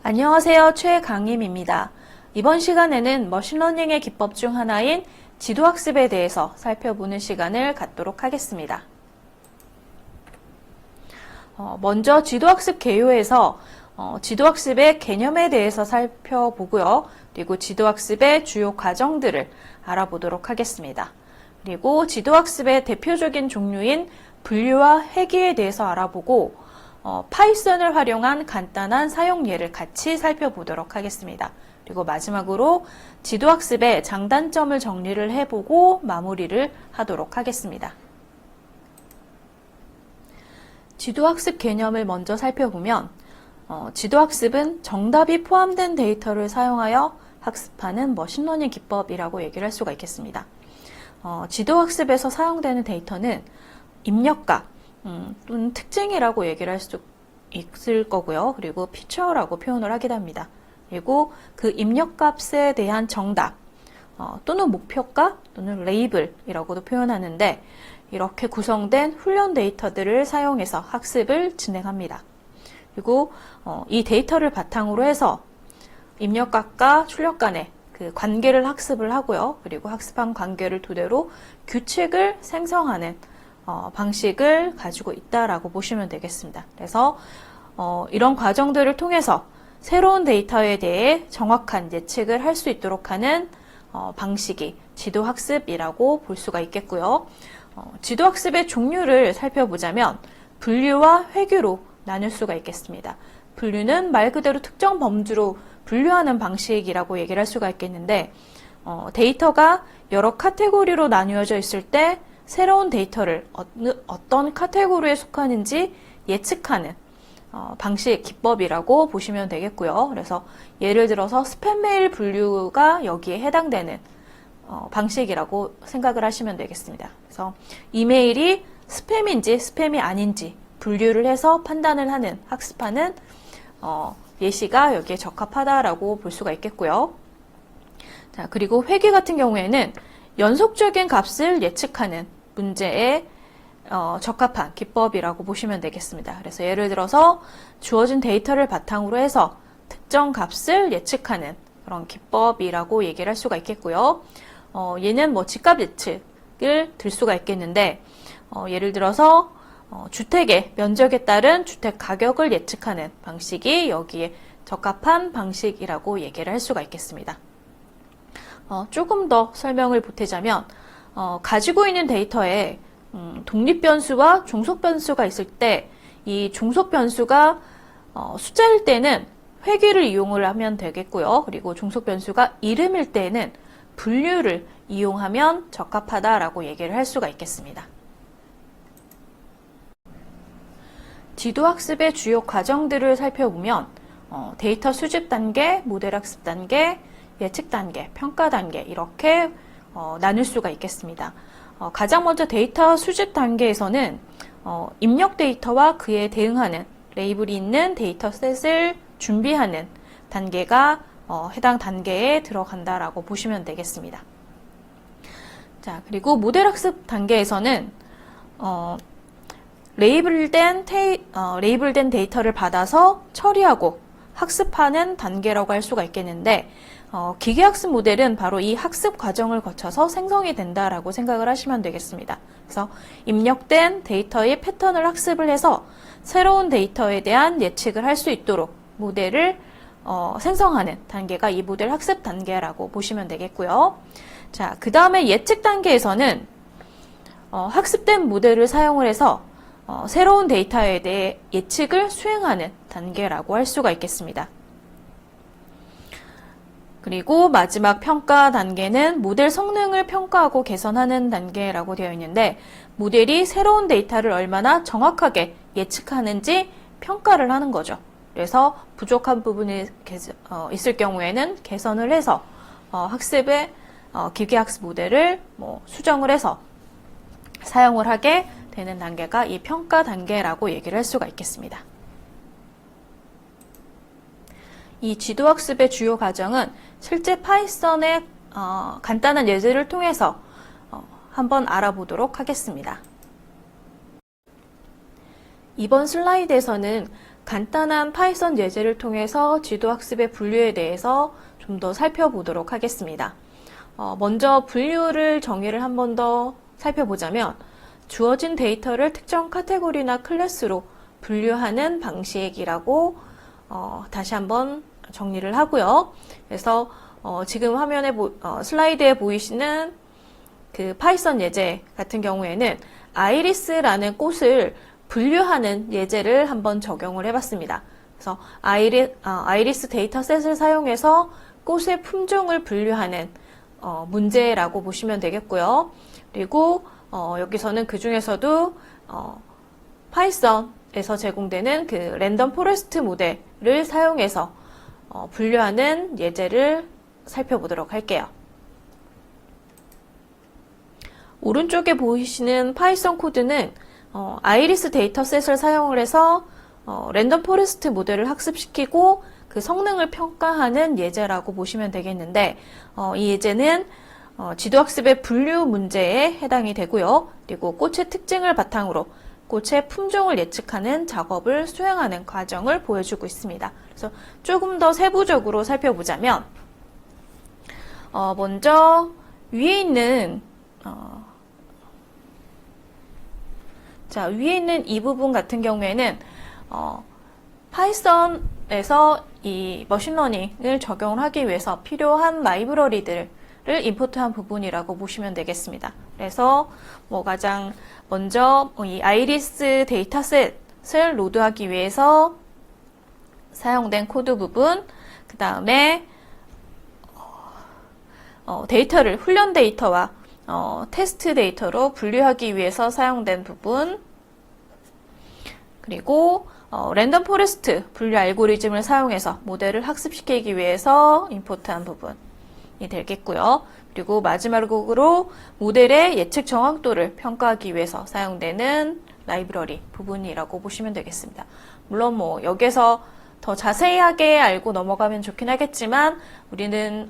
안녕하세요. 최강임입니다. 이번 시간에는 머신러닝의 기법 중 하나인 지도학습에 대해서 살펴보는 시간을 갖도록 하겠습니다. 먼저 지도학습 개요에서 지도학습의 개념에 대해서 살펴보고요. 그리고 지도학습의 주요 과정들을 알아보도록 하겠습니다. 그리고 지도학습의 대표적인 종류인 분류와 회귀에 대해서 알아보고 파이썬을 활용한 간단한 사용 예를 같이 살펴보도록 하겠습니다. 그리고 마지막으로 지도학습의 장단점을 정리를 해보고 마무리를 하도록 하겠습니다. 지도학습 개념을 먼저 살펴보면 지도학습은 정답이 포함된 데이터를 사용하여 학습하는 머신러닝 기법이라고 얘기를 할 수가 있겠습니다. 지도학습에서 사용되는 데이터는 입력값 또는 특징이라고 얘기를 할 수 있을 거고요. 그리고 피처라고 표현을 하기도 합니다. 그리고 그 입력값에 대한 정답 또는 목표값 또는 레이블이라고도 표현하는데 이렇게 구성된 훈련 데이터들을 사용해서 학습을 진행합니다. 그리고 이 데이터를 바탕으로 해서 입력값과 출력 간의 그 관계를 학습을 하고요. 그리고 학습한 관계를 토대로 규칙을 생성하는 방식을 가지고 있다라고 보시면 되겠습니다. 그래서 이런 과정들을 통해서 새로운 데이터에 대해 정확한 예측을 할 수 있도록 하는 방식이 지도학습이라고 볼 수가 있겠고요. 지도학습의 종류를 살펴보자면 분류와 회귀로 나눌 수가 있겠습니다. 분류는 말 그대로 특정 범주로 분류하는 방식이라고 얘기를 할 수가 있겠는데 데이터가 여러 카테고리로 나뉘어져 있을 때 새로운 데이터를 어떤 카테고리에 속하는지 예측하는 방식, 기법이라고 보시면 되겠고요. 그래서 예를 들어서 스팸 메일 분류가 여기에 해당되는 방식이라고 생각을 하시면 되겠습니다. 그래서 이메일이 스팸인지 스팸이 아닌지 분류를 해서 판단을 하는, 학습하는 예시가 여기에 적합하다라고 볼 수가 있겠고요. 자, 그리고 회귀 같은 경우에는 연속적인 값을 예측하는 문제에 적합한 기법이라고 보시면 되겠습니다. 그래서 예를 들어서 주어진 데이터를 바탕으로 해서 특정 값을 예측하는 그런 기법이라고 얘기를 할 수가 있겠고요. 얘는 뭐 집값 예측을 들 수가 있겠는데 예를 들어서 주택의 면적에 따른 주택 가격을 예측하는 방식이 여기에 적합한 방식이라고 얘기를 할 수가 있겠습니다. 조금 더 설명을 보태자면 가지고 있는 데이터에 독립변수와 종속변수가 있을 때 이 종속변수가 숫자일 때는 회귀를 이용을 하면 되겠고요. 그리고 종속변수가 이름일 때는 분류를 이용하면 적합하다라고 얘기를 할 수가 있겠습니다. 지도학습의 주요 과정들을 살펴보면 데이터 수집 단계, 모델 학습 단계, 예측 단계, 평가 단계 이렇게 나눌 수가 있겠습니다. 가장 먼저 데이터 수집 단계에서는 입력 데이터와 그에 대응하는 레이블이 있는 데이터셋을 준비하는 단계가 해당 단계에 들어간다라고 보시면 되겠습니다. 자, 그리고 모델 학습 단계에서는 레이블된 데이터를 받아서 처리하고 학습하는 단계라고 할 수가 있겠는데 기계학습 모델은 바로 이 학습 과정을 거쳐서 생성이 된다라고 생각을 하시면 되겠습니다. 그래서 입력된 데이터의 패턴을 학습을 해서 새로운 데이터에 대한 예측을 할 수 있도록 모델을 생성하는 단계가 이 모델 학습 단계라고 보시면 되겠고요. 자, 그 다음에 예측 단계에서는 학습된 모델을 사용을 해서 새로운 데이터에 대해 예측을 수행하는 단계라고 할 수가 있겠습니다. 그리고 마지막 평가 단계는 모델 성능을 평가하고 개선하는 단계라고 되어 있는데 모델이 새로운 데이터를 얼마나 정확하게 예측하는지 평가를 하는 거죠. 그래서 부족한 부분이 있을 경우에는 개선을 해서 학습의 기계학습 모델을 수정을 해서 사용을 하게 되는 단계가 이 평가 단계라고 얘기를 할 수가 있겠습니다. 이 지도학습의 주요 과정은 실제 파이썬의 간단한 예제를 통해서 한번 알아보도록 하겠습니다. 이번 슬라이드에서는 간단한 파이썬 예제를 통해서 지도학습의 분류에 대해서 좀 더 살펴보도록 하겠습니다. 먼저 분류를 정의를 한 번 더 살펴보자면 주어진 데이터를 특정 카테고리나 클래스로 분류하는 방식이라고 다시 한번 정리를 하고요. 그래서 지금 화면에 슬라이드에 보이시는 그 파이썬 예제 같은 경우에는 아이리스라는 꽃을 분류하는 예제를 한번 적용을 해봤습니다. 그래서 아이리스 데이터셋을 사용해서 꽃의 품종을 분류하는 문제라고 보시면 되겠고요. 그리고 여기서는 그 중에서도 파이썬에서 제공되는 그 랜덤 포레스트 모델을 사용해서 분류하는 예제를 살펴보도록 할게요. 오른쪽에 보이시는 파이썬 코드는 아이리스 데이터셋을 사용을 해서 랜덤 포레스트 모델을 학습시키고 그 성능을 평가하는 예제라고 보시면 되겠는데 이 예제는 지도학습의 분류 문제에 해당이 되고요. 그리고 꽃의 특징을 바탕으로 꽃의 품종을 예측하는 작업을 수행하는 과정을 보여주고 있습니다. 그래서 조금 더 세부적으로 살펴보자면 먼저 위에 있는 위에 있는 이 부분 같은 경우에는 파이썬에서 이 머신러닝을 적용을 하기 위해서 필요한 라이브러리들을 임포트한 부분이라고 보시면 되겠습니다. 그래서 가장 먼저 이 아이리스 데이터셋을 로드하기 위해서 사용된 코드 부분, 그 다음에 데이터를 훈련 데이터와 테스트 데이터로 분류하기 위해서 사용된 부분, 그리고 랜덤 포레스트 분류 알고리즘을 사용해서 모델을 학습시키기 위해서 임포트한 부분이 되겠고요. 그리고 마지막으로 모델의 예측 정확도를 평가하기 위해서 사용되는 라이브러리 부분이라고 보시면 되겠습니다. 물론 여기서 더 자세하게 알고 넘어가면 좋긴 하겠지만 우리는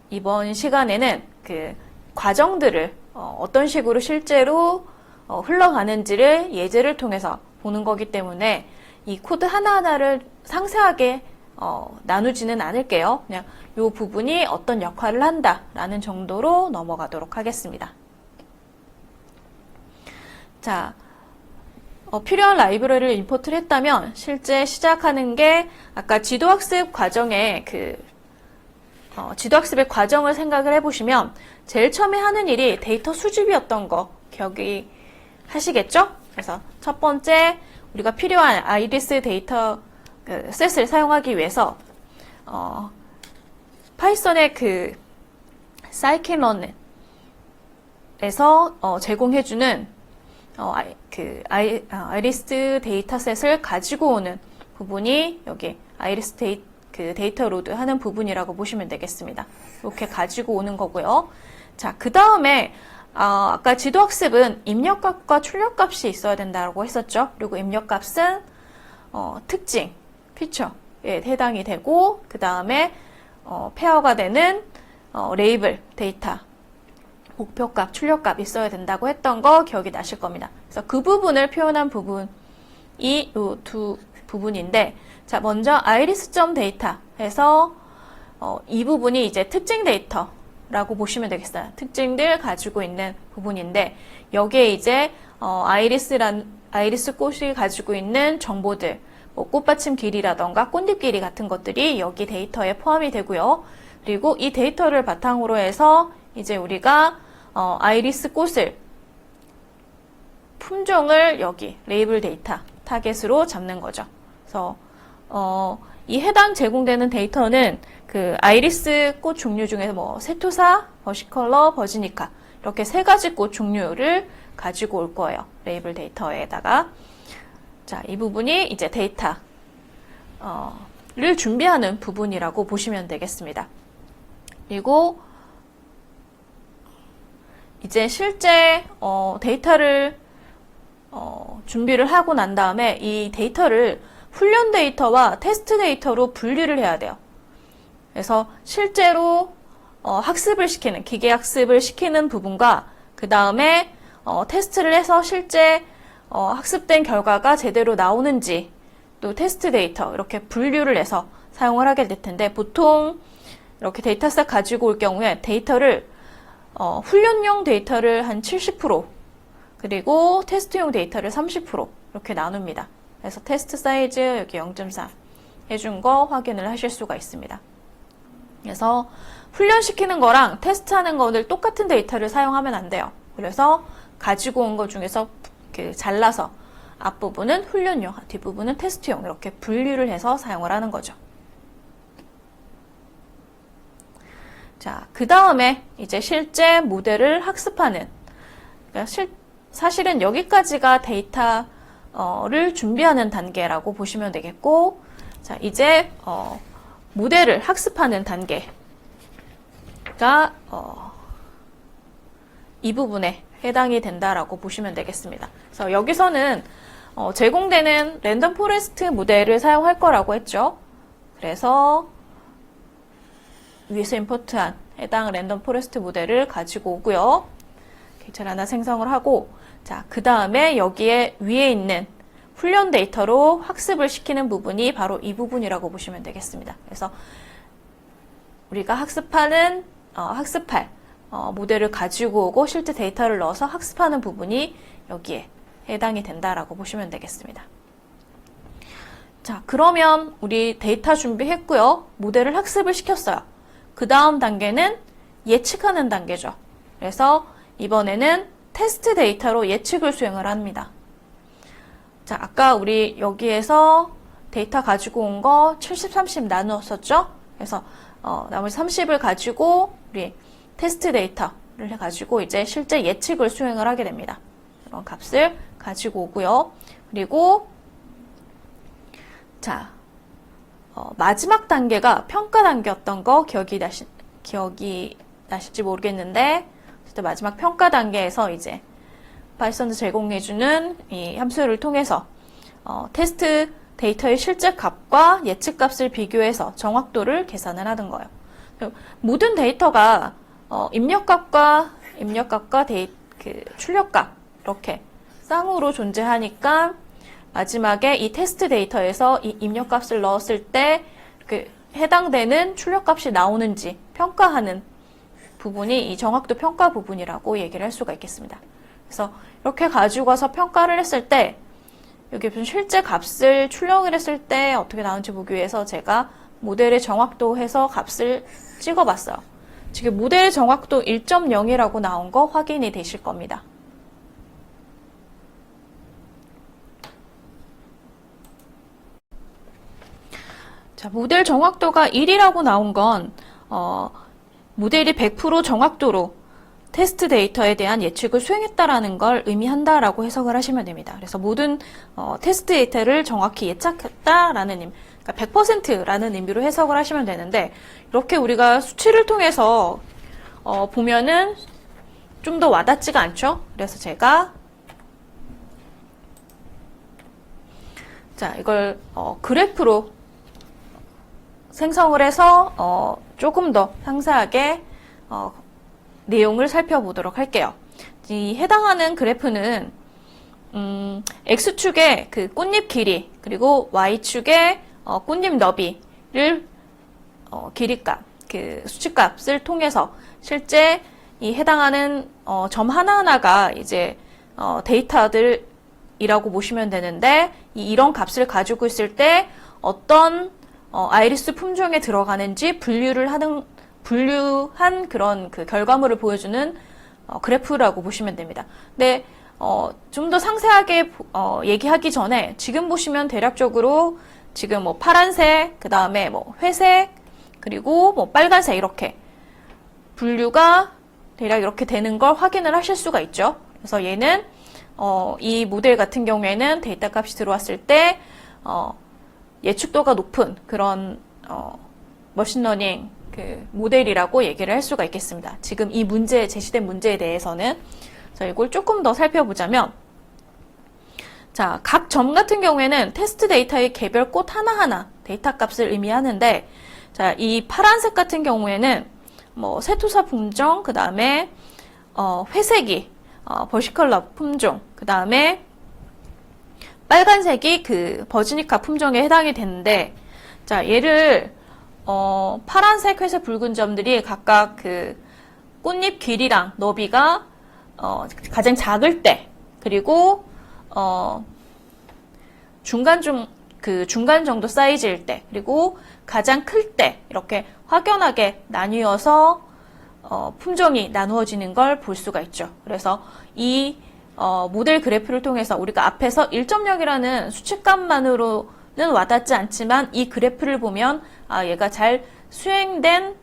이번 시간에는 그 과정들을 어떤 식으로 실제로 흘러가는지를 예제를 통해서 보는 거기 때문에 이 코드 하나하나를 상세하게 나누지는 않을게요. 그냥 이 부분이 어떤 역할을 한다라는 정도로 넘어가도록 하겠습니다. 자, 필요한 라이브러리를 임포트를 했다면 실제 시작하는 게 아까 지도학습 과정에 지도학습의 과정을 생각을 해보시면 제일 처음에 하는 일이 데이터 수집이었던 거 기억이 하시겠죠? 그래서 첫 번째 우리가 필요한 아이리스 데이터 셋을 사용하기 위해서 파이썬의 그 scikit-learn에서 제공해주는 아이리스 데이터셋을 가지고 오는 부분이 여기 아이리스 데이터 로드 하는 부분이라고 보시면 되겠습니다. 이렇게 가지고 오는 거고요. 자, 그 다음에 아까 지도학습은 입력값과 출력값이 있어야 된다고 했었죠. 그리고 입력값은 특징, 피처에 해당이 되고 그 다음에 페어가 되는 레이블 데이터, 목표값, 출력값 있어야 된다고 했던 거 기억이 나실 겁니다. 그래서 그 부분을 표현한 부분이 이 두 부분인데, 자, 먼저 iris.data 해서 이 부분이 이제 특징 데이터라고 보시면 되겠어요. 특징들 가지고 있는 부분인데, 여기에 이제 아이리스 꽃이 가지고 있는 정보들, 꽃받침 길이라던가 꽃잎 길이 같은 것들이 여기 데이터에 포함이 되고요. 그리고 이 데이터를 바탕으로 해서 이제 우리가 아이리스 꽃을 품종을 여기 레이블 데이터 타겟으로 잡는 거죠. 그래서 이 해당 제공되는 데이터는 그 아이리스 꽃 종류 중에서 세토사, 버시컬러, 버지니카 이렇게 세 가지 꽃 종류를 가지고 올 거예요. 레이블 데이터에다가. 자, 이 부분이 이제 데이터를 준비하는 부분이라고 보시면 되겠습니다. 그리고 이제 실제 데이터를 준비를 하고 난 다음에 이 데이터를 훈련 데이터와 테스트 데이터로 분리를 해야 돼요. 그래서 실제로 학습을 시키는, 기계 학습을 시키는 부분과 그 다음에 테스트를 해서 실제 학습된 결과가 제대로 나오는지 또 테스트 데이터 이렇게 분류를 해서 사용을 하게 될 텐데, 보통 이렇게 데이터셋 가지고 올 경우에 데이터를 훈련용 데이터를 한 70%, 그리고 테스트용 데이터를 30% 이렇게 나눕니다. 그래서 테스트 사이즈 여기 0.4 해준 거 확인을 하실 수가 있습니다. 그래서 훈련시키는 거랑 테스트하는 거를 똑같은 데이터를 사용하면 안 돼요. 그래서 가지고 온 것 중에서 잘라서 앞부분은 훈련용, 뒷부분은 테스트용 이렇게 분류를 해서 사용을 하는 거죠. 자, 그 다음에 이제 실제 모델을 학습하는, 그러니까 사실은 여기까지가 데이터를 준비하는 단계라고 보시면 되겠고, 자, 이제 모델을 학습하는 단계가 이 부분에 해당이 된다라고 보시면 되겠습니다. 그래서 여기서는 제공되는 랜덤 포레스트 모델을 사용할 거라고 했죠. 그래서 위에서 임포트한 해당 랜덤 포레스트 모델을 가지고 오고요. 객체를 하나 생성을 하고, 자, 그 다음에 여기에 위에 있는 훈련 데이터로 학습을 시키는 부분이 바로 이 부분이라고 보시면 되겠습니다. 그래서 우리가 학습할 모델을 가지고 오고 실제 데이터를 넣어서 학습하는 부분이 여기에 해당이 된다라고 보시면 되겠습니다. 자, 그러면 우리 데이터 준비했고요. 모델을 학습을 시켰어요. 그 다음 단계는 예측하는 단계죠. 그래서 이번에는 테스트 데이터로 예측을 수행을 합니다. 자, 아까 우리 여기에서 데이터 가지고 온 거 70, 30 나누었었죠? 그래서 나머지 30을 가지고 우리 테스트 데이터를 가지고 이제 실제 예측을 수행을 하게 됩니다. 이런 값을 가지고 오고요. 그리고 자, 마지막 단계가 평가 단계였던 거 기억이 나실지 모르겠는데, 어쨌든 마지막 평가 단계에서 이제 파이썬도 제공해주는 이 함수를 통해서 테스트 데이터의 실제 값과 예측 값을 비교해서 정확도를 계산을 하는 거예요. 모든 데이터가 입력값과 출력값 이렇게 쌍으로 존재하니까 마지막에 이 테스트 데이터에서 이 입력값을 넣었을 때 해당되는 출력값이 나오는지 평가하는 부분이 이 정확도 평가 부분이라고 얘기를 할 수가 있겠습니다. 그래서 이렇게 가지고 와서 평가를 했을 때 여기 실제 값을 출력을 했을 때 어떻게 나오는지 보기 위해서 제가 모델의 정확도 해서 값을 찍어봤어요. 지금 모델의 정확도 1.0이라고 나온 거 확인이 되실 겁니다. 자, 모델 정확도가 1이라고 나온 건 모델이 100% 정확도로 테스트 데이터에 대한 예측을 수행했다라는 걸 의미한다라고 해석을 하시면 됩니다. 그래서 모든 테스트 데이터를 정확히 예측했다라는 그러니까 100%라는 의미로 해석을 하시면 되는데, 이렇게 우리가 수치를 통해서 보면은 좀 더 와닿지가 않죠? 그래서 제가 자, 이걸 그래프로 생성을 해서 조금 더 상세하게 내용을 살펴보도록 할게요. 이 해당하는 그래프는 X축의 그 꽃잎 길이, 그리고 Y축의 꽃잎 너비를 길이값, 그 수치값을 통해서 실제 이 해당하는 점 하나하나가 이제 데이터들이라고 보시면 되는데, 이런 값을 가지고 있을 때 어떤 아이리스 품종에 들어가는지 분류한 그런 그 결과물을 보여주는 그래프라고 보시면 됩니다. 근데 좀 더 상세하게 얘기하기 전에 지금 보시면 대략적으로 지금 뭐 파란색, 그 다음에 뭐 회색, 그리고 뭐 빨간색 이렇게 분류가 대략 이렇게 되는 걸 확인을 하실 수가 있죠. 그래서 얘는 이 모델 같은 경우에는 데이터 값이 들어왔을 때 예측도가 높은 그런 머신러닝 그 모델이라고 얘기를 할 수가 있겠습니다. 지금 이 제시된 문제에 대해서는. 자, 이걸 조금 더 살펴보자면, 자, 각 점 같은 경우에는 테스트 데이터의 개별 꽃 하나하나 데이터 값을 의미하는데, 자, 이 파란색 같은 경우에는 뭐 세투사 품종, 그 다음에 회색이 버시컬러 품종, 그 다음에 빨간색이 그 버지니카 품종에 해당이 되는데, 자, 얘를, 파란색, 회색, 붉은 점들이 각각 그 꽃잎 길이랑 너비가, 가장 작을 때, 그리고, 중간 정도 사이즈일 때, 그리고 가장 클 때, 이렇게 확연하게 나뉘어서, 품종이 나누어지는 걸 볼 수가 있죠. 그래서 이 모델 그래프를 통해서 우리가 앞에서 1.0이라는 수치값만으로는 와닿지 않지만 이 그래프를 보면 얘가 잘 수행된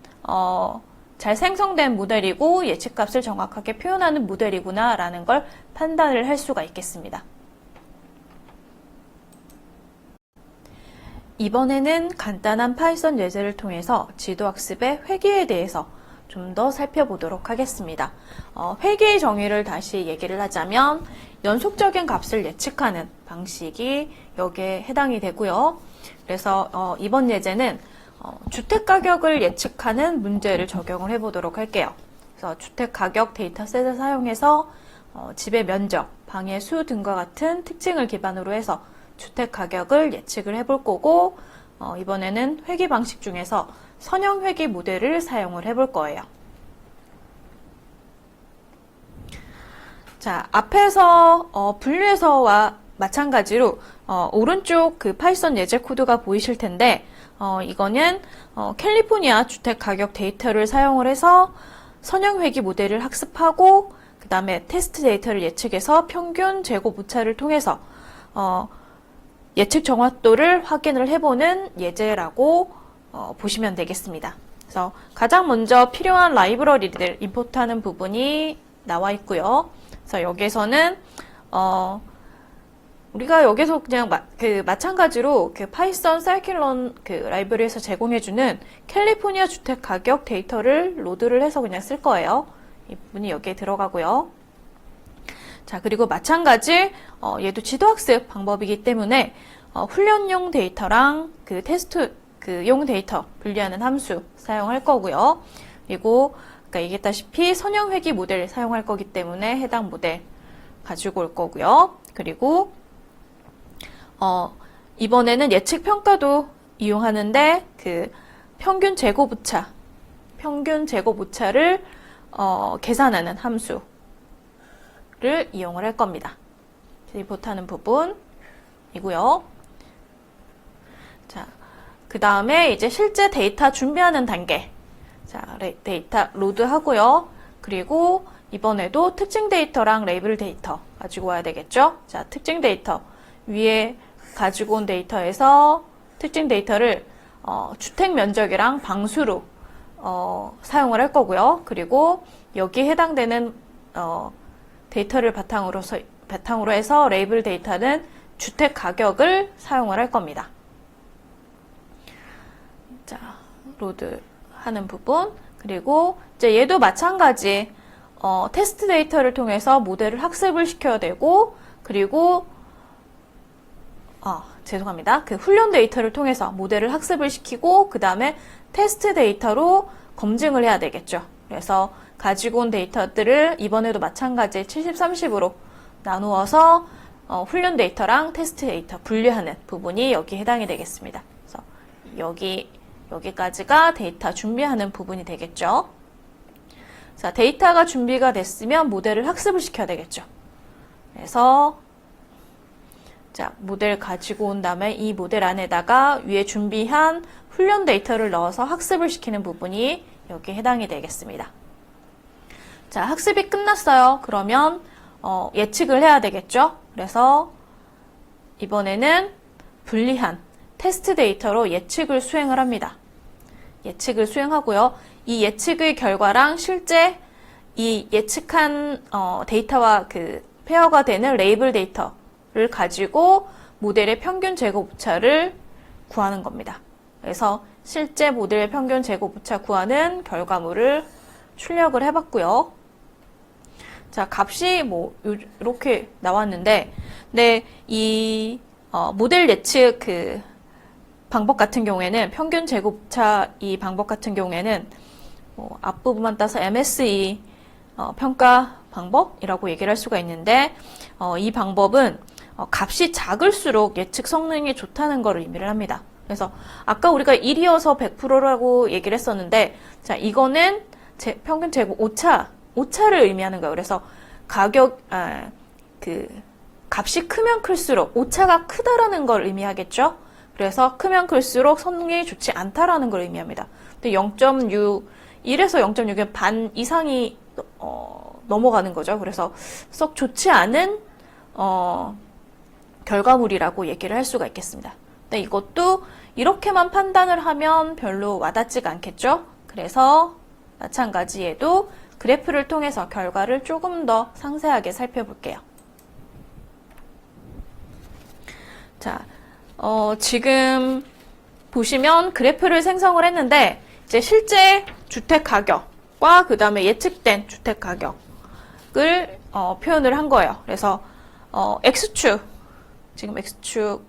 잘 생성된 모델이고 예측값을 정확하게 표현하는 모델이구나 라는 걸 판단을 할 수가 있겠습니다. 이번에는 간단한 파이썬 예제를 통해서 지도학습의 회귀에 대해서 좀 더 살펴보도록 하겠습니다. 회귀의 정의를 다시 얘기를 하자면 연속적인 값을 예측하는 방식이 여기에 해당이 되고요. 그래서 이번 예제는 주택가격을 예측하는 문제를 적용을 해보도록 할게요. 그래서 주택가격 데이터셋을 사용해서 집의 면적, 방의 수 등과 같은 특징을 기반으로 해서 주택가격을 예측을 해볼 거고 이번에는 회귀 방식 중에서 선형 회귀 모델을 사용을 해볼 거예요. 자, 앞에서 분류에서와 마찬가지로 오른쪽 그 파이썬 예제 코드가 보이실 텐데 이거는 캘리포니아 주택가격 데이터를 사용을 해서 선형 회귀 모델을 학습하고 그 다음에 테스트 데이터를 예측해서 평균 제곱 오차를 통해서 예측 정확도를 확인을 해보는 예제라고 보시면 되겠습니다. 그래서 가장 먼저 필요한 라이브러리를 임포트하는 부분이 나와 있고요. 그래서 여기에서는 우리가 여기서 그냥 마찬가지로 그 파이썬 사이클론 그 라이브러리에서 제공해주는 캘리포니아 주택 가격 데이터를 로드를 해서 그냥 쓸 거예요. 이 부분이 여기에 들어가고요. 자, 그리고 마찬가지 얘도 지도학습 방법이기 때문에 훈련용 데이터랑 그 테스트 용 데이터 분리하는 함수 사용할 거고요. 그리고 아까 얘기했다시피 선형 회귀 모델을 사용할 거기 때문에 해당 모델 가지고 올 거고요. 그리고 이번에는 예측 평가도 이용하는데 그 평균 제곱 오차를 계산하는 함수를 이용을 할 겁니다. 리포트하는 부분이고요. 자, 그 다음에 이제 실제 데이터 준비하는 단계. 자, 데이터 로드 하고요. 그리고 이번에도 특징 데이터랑 레이블 데이터 가지고 와야 되겠죠? 자, 특징 데이터. 위에 가지고 온 데이터에서 특징 데이터를 주택 면적이랑 방수로 사용을 할 거고요. 그리고 여기에 해당되는 데이터를 바탕으로 해서 레이블 데이터는 주택 가격을 사용을 할 겁니다. 자, 로드 하는 부분. 그리고 이제 얘도 마찬가지 테스트 데이터를 통해서 모델을 학습을 시켜야 되고, 그리고 죄송합니다. 그 훈련 데이터를 통해서 모델을 학습을 시키고 그 다음에 테스트 데이터로 검증을 해야 되겠죠. 그래서 가지고 온 데이터들을 이번에도 마찬가지 70, 30으로 나누어서 훈련 데이터랑 테스트 데이터 분리하는 부분이 여기 해당이 되겠습니다. 그래서 여기까지가 데이터 준비하는 부분이 되겠죠. 자, 데이터가 준비가 됐으면 모델을 학습을 시켜야 되겠죠. 그래서 자, 모델 가지고 온 다음에 이 모델 안에다가 위에 준비한 훈련 데이터를 넣어서 학습을 시키는 부분이 여기에 해당이 되겠습니다. 자, 학습이 끝났어요. 그러면 예측을 해야 되겠죠. 그래서 이번에는 분리한 테스트 데이터로 예측을 수행을 합니다. 예측을 수행하고요. 이 예측의 결과랑 실제 이 예측한 데이터와 그 페어가 되는 레이블 데이터를 가지고 모델의 평균 제곱 오차를 구하는 겁니다. 그래서 실제 모델의 평균 제곱 오차 구하는 결과물을 출력을 해봤고요. 자, 값이 이렇게 나왔는데, 네, 이 모델 예측 그 방법 같은 경우에는 평균 제곱 오차 이 방법 같은 경우에는 앞부분만 따서 MSE 평가 방법이라고 얘기를 할 수가 있는데 이 방법은 값이 작을수록 예측 성능이 좋다는 걸 의미를 합니다. 그래서 아까 우리가 1이어서 100%라고 얘기를 했었는데, 자, 이거는 평균 제곱 오차를 의미하는 거예요. 그래서 값이 크면 클수록 오차가 크다라는 걸 의미하겠죠? 그래서 크면 클수록 성능이 좋지 않다라는 걸 의미합니다. 근데 0.6, 1에서 0.6의 반 이상이 넘어가는 거죠. 그래서 썩 좋지 않은 결과물이라고 얘기를 할 수가 있겠습니다. 근데 이것도 이렇게만 판단을 하면 별로 와닿지가 않겠죠? 그래서 마찬가지에도 그래프를 통해서 결과를 조금 더 상세하게 살펴볼게요. 자, 지금 보시면 그래프를 생성을 했는데, 이제 실제 주택 가격과 그 다음에 예측된 주택 가격을 표현을 한 거예요. 그래서 X축, 지금 X축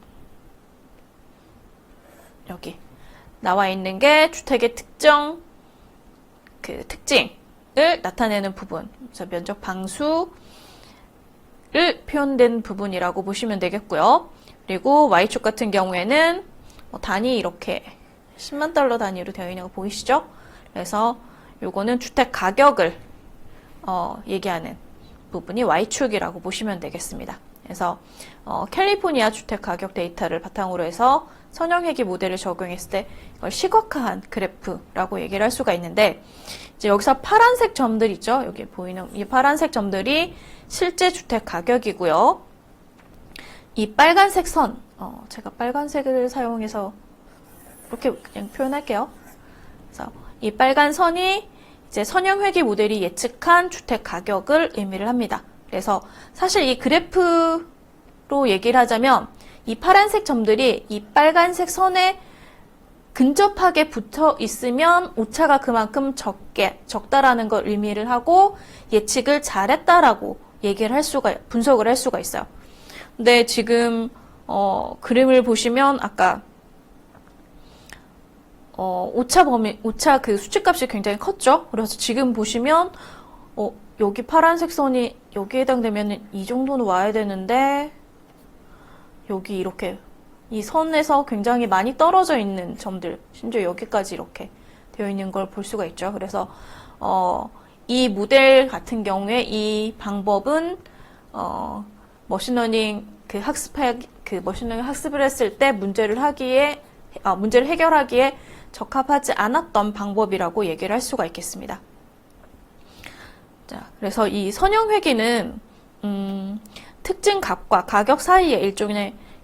여기 나와 있는 게 주택의 특징을 나타내는 부분, 그래서 면적 방수를 표현된 부분이라고 보시면 되겠고요. 그리고 Y축 같은 경우에는 단위 이렇게 10만 달러 단위로 되어 있는 거 보이시죠? 그래서 요거는 주택 가격을 얘기하는 부분이 Y축이라고 보시면 되겠습니다. 그래서 캘리포니아 주택 가격 데이터를 바탕으로 해서 선형회귀 모델을 적용했을 때 이걸 시각화한 그래프라고 얘기를 할 수가 있는데, 이제 여기서 파란색 점들 있죠? 여기 보이는 이 파란색 점들이 실제 주택 가격이고요. 이 빨간색 선, 제가 빨간색을 사용해서 이렇게 그냥 표현할게요. 그래서 이 빨간 선이 이제 선형회귀 모델이 예측한 주택 가격을 의미를 합니다. 그래서 사실 이 그래프로 얘기를 하자면 이 파란색 점들이 이 빨간색 선에 근접하게 붙어 있으면 오차가 그만큼 적다라는 걸 의미를 하고 예측을 잘했다라고 분석을 할 수가 있어요. 근데 지금 그림을 보시면 아까 오차 그 수치값이 굉장히 컸죠? 그래서 지금 보시면 여기 파란색 선이 여기에 해당되면 이 정도는 와야 되는데, 여기 이렇게 이 선에서 굉장히 많이 떨어져 있는 점들, 심지어 여기까지 이렇게 되어 있는 걸 볼 수가 있죠. 그래서 이 모델 같은 경우에 이 방법은 머신러닝 머신러닝 학습을 했을 때 문제를 해결하기에 적합하지 않았던 방법이라고 얘기를 할 수가 있겠습니다. 자, 그래서 이 선형회귀는 특징 값과 가격 사이에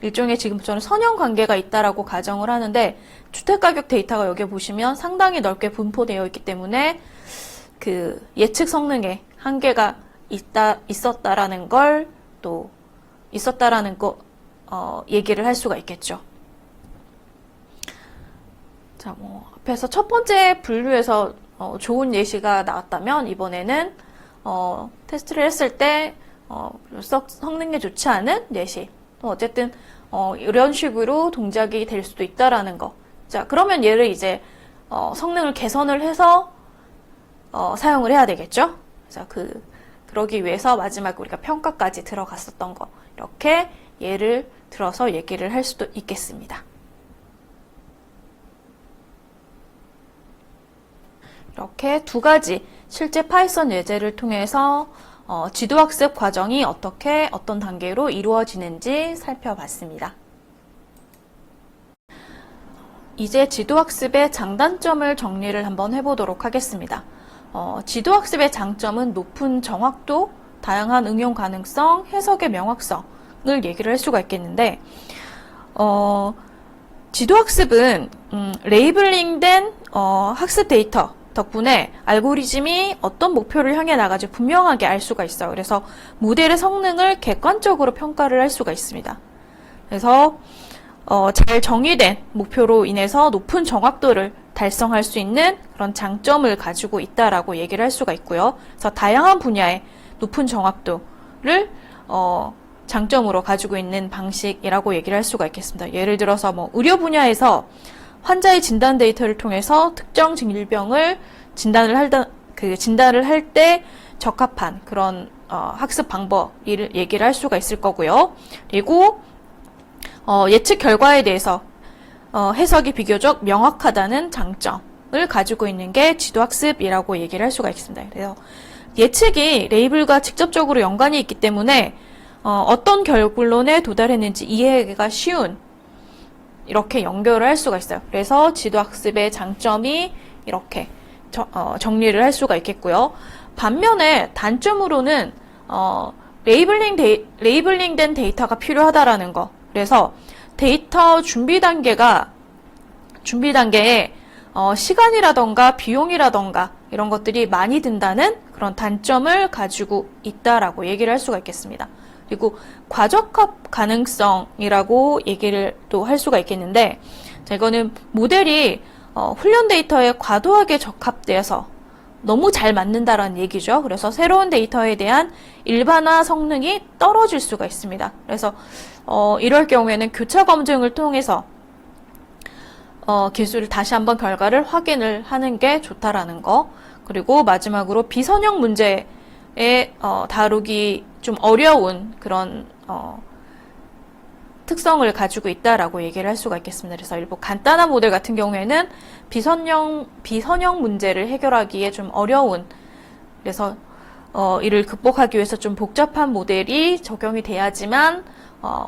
일종의 지금처럼 선형 관계가 있다라고 가정을 하는데, 주택가격 데이터가 여기 보시면 상당히 넓게 분포되어 있기 때문에 그 예측 성능에 한계가 있었다라는 거 얘기를 할 수가 있겠죠. 자, 앞에서 첫 번째 분류에서 좋은 예시가 나왔다면, 이번에는 테스트를 했을 때 성능이 좋지 않은 예시, 어쨌든 이런 식으로 동작이 될 수도 있다라는 거. 자, 그러면 얘를 이제 성능을 개선을 해서 사용을 해야 되겠죠. 그래서 그러기 위해서 마지막에 우리가 평가까지 들어갔었던 거, 이렇게 예를 들어서 얘기를 할 수도 있겠습니다. 이렇게 두 가지 실제 파이썬 예제를 통해서 지도학습 과정이 어떤 단계로 이루어지는지 살펴봤습니다. 이제 지도학습의 장단점을 정리를 한번 해보도록 하겠습니다. 지도학습의 장점은 높은 정확도, 다양한 응용 가능성, 해석의 명확성을 얘기를 할 수가 있겠는데, 지도학습은 레이블링된 학습 데이터 덕분에 알고리즘이 어떤 목표를 향해 나가지 분명하게 알 수가 있어요. 그래서 모델의 성능을 객관적으로 평가를 할 수가 있습니다. 그래서 잘 정의된 목표로 인해서 높은 정확도를 달성할 수 있는 그런 장점을 가지고 있다라고 얘기를 할 수가 있고요. 그래서 다양한 분야의 높은 정확도를 장점으로 가지고 있는 방식이라고 얘기를 할 수가 있겠습니다. 예를 들어서 의료 분야에서 환자의 진단 데이터를 통해서 특정 질병을 진단을 할 때 적합한 그런 학습 방법을 얘기를 할 수가 있을 거고요. 그리고 예측 결과에 대해서 해석이 비교적 명확하다는 장점을 가지고 있는 게 지도학습이라고 얘기를 할 수가 있습니다. 그래서 예측이 레이블과 직접적으로 연관이 있기 때문에 어떤 결론에 도달했는지 이해하기가 쉬운, 이렇게 연결을 할 수가 있어요. 그래서 지도학습의 장점이 이렇게 정리를 할 수가 있겠고요. 반면에 단점으로는 레이블링된 데이터가 필요하다라는 거. 그래서 데이터 준비 단계에 시간이라던가 비용이라던가 이런 것들이 많이 든다는 그런 단점을 가지고 있다라고 얘기를 할 수가 있겠습니다. 그리고 과적합 가능성이라고 얘기를 또 할 수가 있겠는데, 자, 이거는 모델이 훈련 데이터에 과도하게 적합돼서 너무 잘 맞는다라는 얘기죠. 그래서 새로운 데이터에 대한 일반화 성능이 떨어질 수가 있습니다. 그래서 이럴 경우에는 교차 검증을 통해서 기술을 다시 한번 결과를 확인을 하는 게 좋다라는 거. 그리고 마지막으로 비선형 문제에 다루기 좀 어려운 그런 특성을 가지고 있다라고 얘기를 할 수가 있겠습니다. 그래서 일부 간단한 모델 같은 경우에는 비선형 문제를 해결하기에 좀 어려운, 그래서 이를 극복하기 위해서 좀 복잡한 모델이 적용이 돼야지만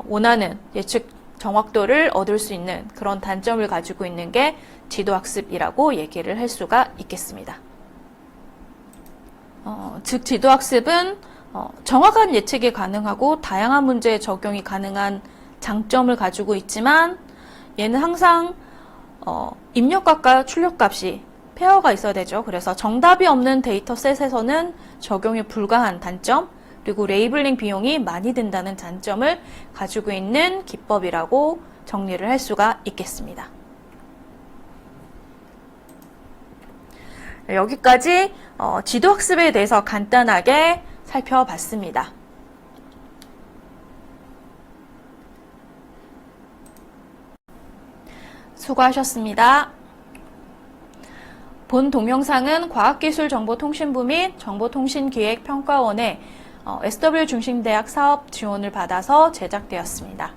원하는 예측 정확도를 얻을 수 있는 그런 단점을 가지고 있는 게 지도학습이라고 얘기를 할 수가 있겠습니다. 즉 지도학습은 정확한 예측이 가능하고 다양한 문제에 적용이 가능한 장점을 가지고 있지만, 얘는 항상 입력값과 출력값이 페어가 있어야 되죠. 그래서 정답이 없는 데이터셋에서는 적용이 불가한 단점, 그리고 레이블링 비용이 많이 든다는 단점을 가지고 있는 기법이라고 정리를 할 수가 있겠습니다. 여기까지 지도학습에 대해서 간단하게 살펴봤습니다. 수고하셨습니다. 본 동영상은 과학기술정보통신부 및 정보통신기획평가원의 SW 중심대학 사업 지원을 받아서 제작되었습니다.